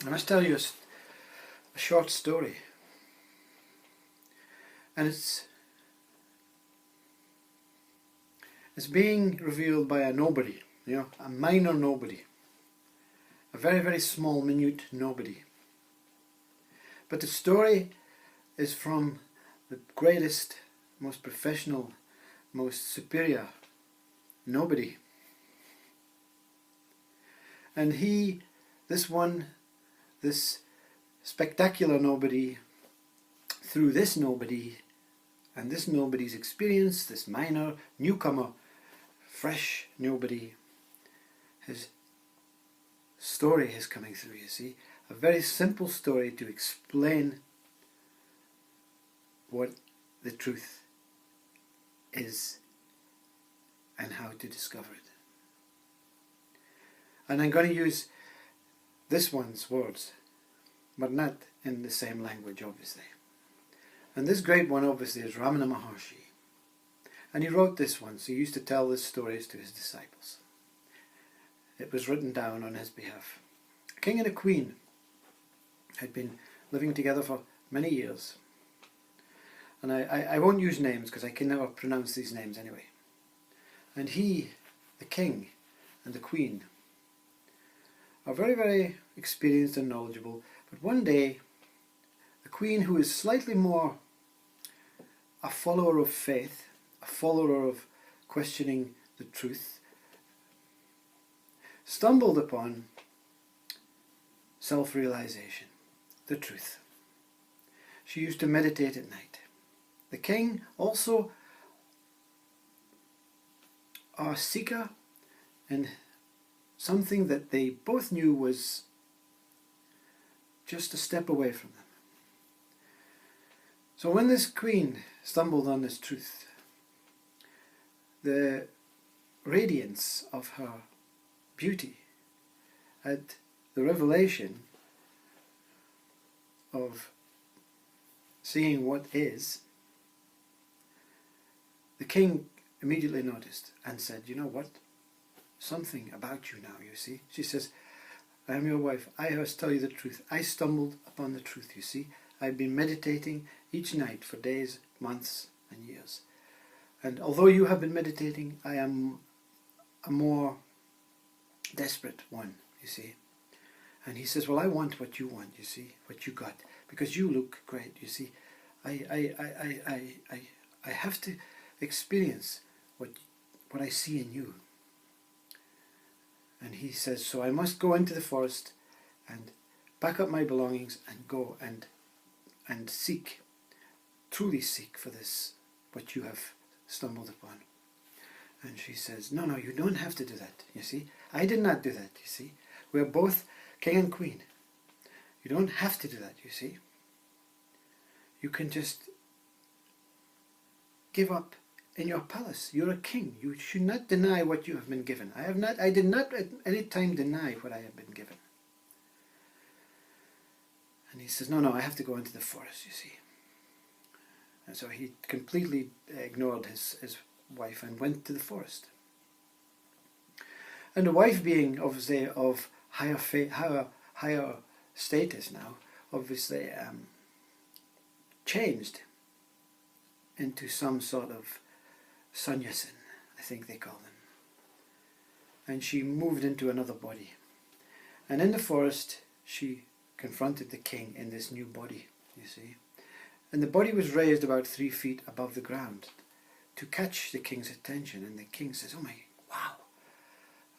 I must tell you a short story, and it's being revealed by a nobody, a minor nobody, a very, very small, minute nobody. But the story is from the greatest, most professional, most superior nobody. And this spectacular nobody, through this nobody and this nobody's experience, this minor, newcomer, fresh nobody, his story is coming through, you see. A very simple story to explain what the truth is and how to discover it. And I'm going to use this one's words, but not in the same language, obviously. And this great one, obviously, is Ramana Maharshi. And he wrote this one, so he used to tell these stories to his disciples. It was written down on his behalf. A king and a queen had been living together for many years. And I won't use names because I can never pronounce these names anyway. And he, the king and the queen, are very, very experienced and knowledgeable. But one day, the queen, who is slightly more a follower of faith, a follower of questioning the truth, stumbled upon self-realization, the truth. She used to meditate at night. The king, also a seeker in something that they both knew was just a step away from them. So when this queen stumbled on this truth, the radiance of her beauty at the revelation of seeing what is, the king immediately noticed and said, "You know what? Something about you now, you see." She says, "I am your wife. I must tell you the truth. I stumbled upon the truth, you see. I've been meditating each night for days, months and years. And although you have been meditating, I am a more desperate one, you see." And he says, "Well, I want what you want, you see, what you got, because you look great, you see. I have to experience what I see in you." And he says, "So I must go into the forest and pack up my belongings and go and seek, truly seek for this, what you have stumbled upon." And she says, No, you don't have to do that, you see. I did not do that, you see. We are both king and queen. You don't have to do that, you see. You can just give up in your palace. You're a king. You should not deny what you have been given. I did not at any time deny what I have been given. And he says, No, I have to go into the forest, you see. And so he completely ignored his wife and went to the forest. And the wife, being obviously of higher status now, obviously changed into some sort of sannyasin, I think they call them. And she moved into another body. And in the forest, she confronted the king in this new body, you see. And the body was raised about 3 feet above the ground to catch the king's attention. And the king says, "Oh wow,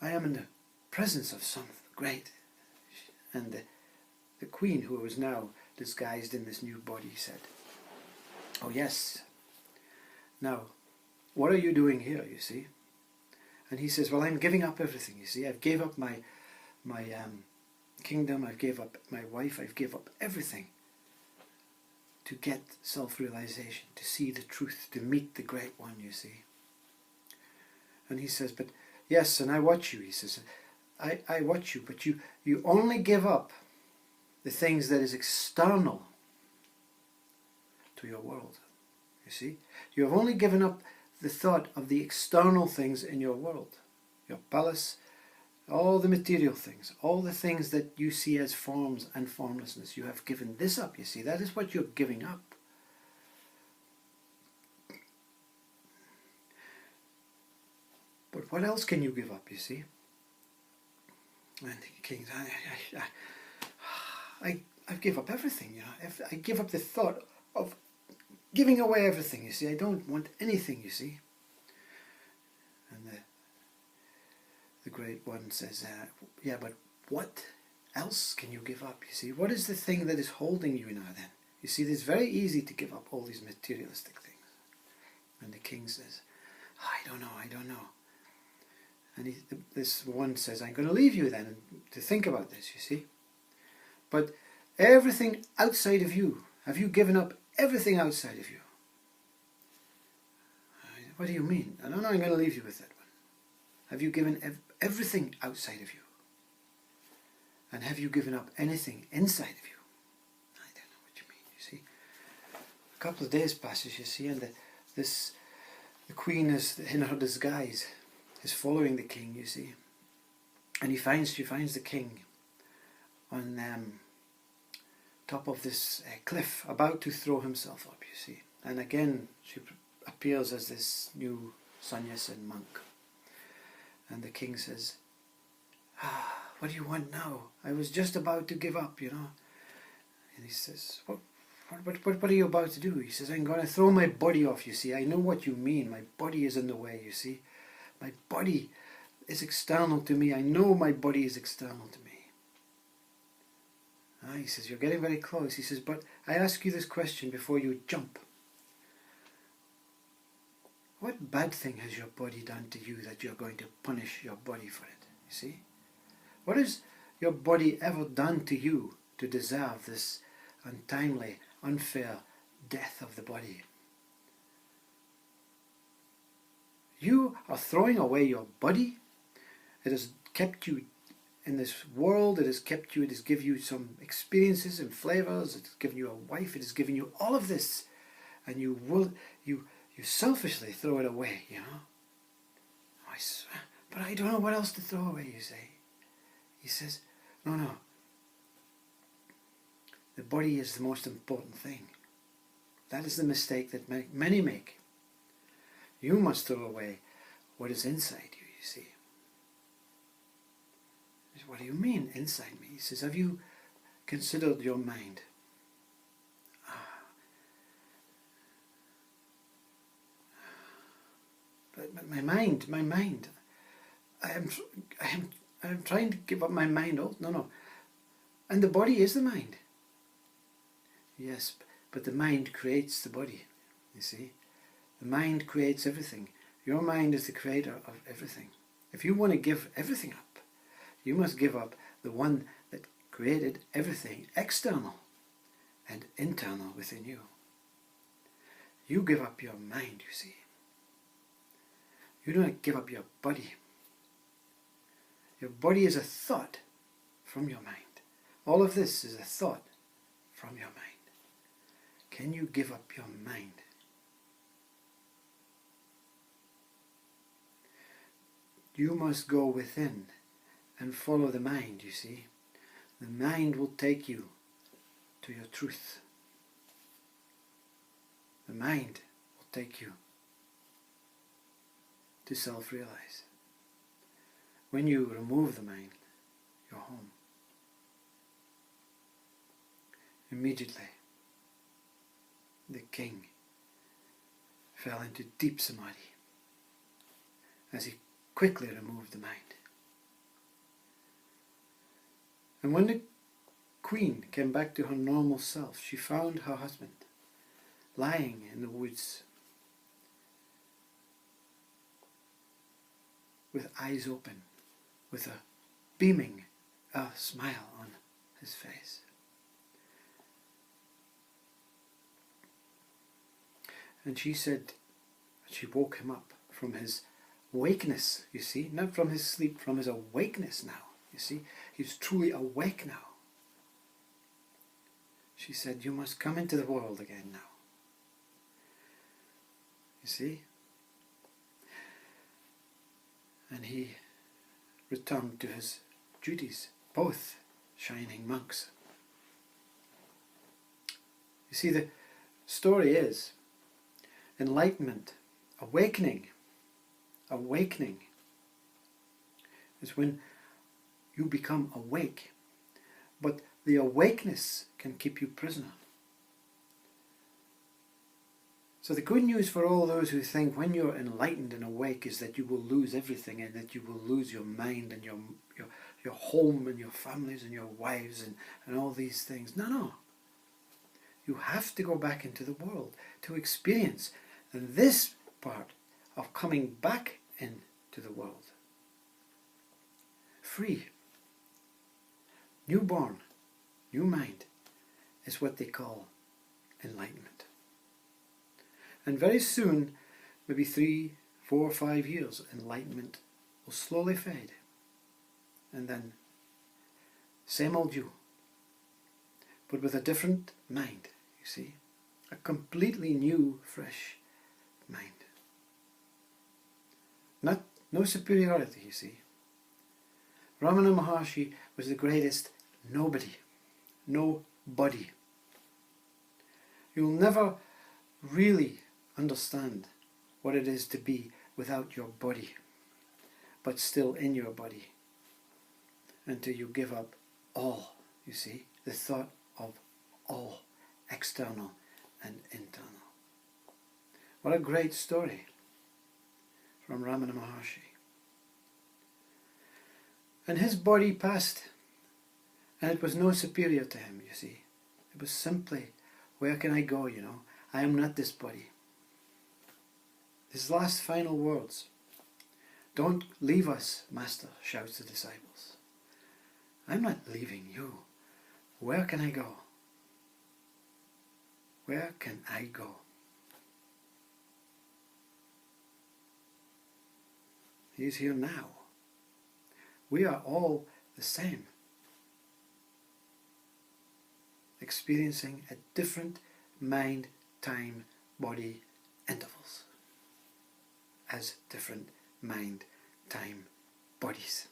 I am in the presence of something great." And the queen, who was now disguised in this new body, said, "Oh yes, now what are you doing here, you see?" And he says, "Well, I'm giving up everything, you see. I've gave up my kingdom, I've gave up my wife, I've gave up everything to get self-realization, to see the truth, to meet the great one, you see." And he says, "But yes, and I watch you," he says. I watch you, but you only give up the things that is external to your world, you see. You have only given up the thought of the external things in your world, your palace, all the material things, all the things that you see as forms and formlessness. You have given this up, you see. That is what you're giving up. But what else can you give up, you see? And the king, I give up everything, you know. I give up the thought of giving away everything, you see. I don't want anything, you see. And the great one says, yeah, but what else can you give up, you see? What is the thing that is holding you now then? You see, it's very easy to give up all these materialistic things. And the king says, I don't know. And this one says, I'm going to leave you then to think about this, you see. But everything outside of you, have you given up everything outside of you? What do you mean? No, I'm going to leave you with that one. Have you given everything outside of you? And have you given up anything inside of you? I don't know what you mean, you see. A couple of days passes, you see, and the queen is in her disguise, is following the king, you see. And she finds the king on top of this cliff, about to throw himself up, you see. And again, she appears as this new sannyasin monk. And the king says, what do you want now? I was just about to give up, you know. And he says, what are you about to do? He says, I'm going to throw my body off, you see. I know what you mean. My body is in the way, you see. My body is external to me. I know my body is external to me. He says, you're getting very close. He says, but I ask you this question before you jump. What bad thing has your body done to you that you're going to punish your body for it? You see? What has your body ever done to you to deserve this untimely, unfair death of the body? You are throwing away your body. It has kept you in this world. It has kept you, it has given you some experiences and flavors. It has given you a wife. It has given you all of this. And you selfishly throw it away, you know. But I don't know what else to throw away, you say. He says, no. The body is the most important thing. That is the mistake that many make. You must throw away what is inside you, you see. He says, what do you mean, inside me? He says, have you considered your mind? But my mind, I am trying to give up my mind. Oh, no. And the body is the mind. Yes, but the mind creates the body, you see. The mind creates everything. Your mind is the creator of everything. If you want to give everything up, you must give up the one that created everything, external and internal within you. You give up your mind, you see. You don't give up your body. Your body is a thought from your mind. All of this is a thought from your mind. Can you give up your mind? You must go within and follow the mind, you see. The mind will take you to your truth. The mind will take you to self-realize. When you remove the mind, you're home. Immediately, the king fell into deep samadhi as he quickly removed the mind. And when the queen came back to her normal self, she found her husband lying in the woods with eyes open, with a beaming smile on his face. And she said, she woke him up from his awakeness, you see, not from his sleep, from his awakeness now, you see. He's truly awake now. She said, you must come into the world again now. You see? And he returned to his duties, both shining monks. You see, the story is enlightenment, awakening is when you become awake, but the awakeness can keep you prisoner. So the good news for all those who think when you're enlightened and awake is that you will lose everything, and that you will lose your mind and your home and your families and your wives and all these things. No. You have to go back into the world to experience this part of coming back into the world. Free, newborn, new mind is what they call enlightenment. And very soon, maybe 3, 4, 5 years, enlightenment will slowly fade. And then, same old you, but with a different mind, you see. A completely new, fresh mind. No superiority, you see. Ramana Maharshi was the greatest nobody. Nobody. You'll never really understand what it is to be without your body, but still in your body, until you give up all, you see, the thought of all, external and internal. What a great story from Ramana Maharshi. And his body passed, and it was no superior to him, you see. It was simply, where can I go, you know? I am not this body. His last final words, "Don't leave us, Master," shouts the disciples. "I'm not leaving you. Where can I go? Where can I go?" He's here now. We are all the same, experiencing at different mind, time, body intervals as different mind, time, bodies.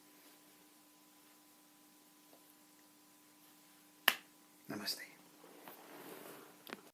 Namaste.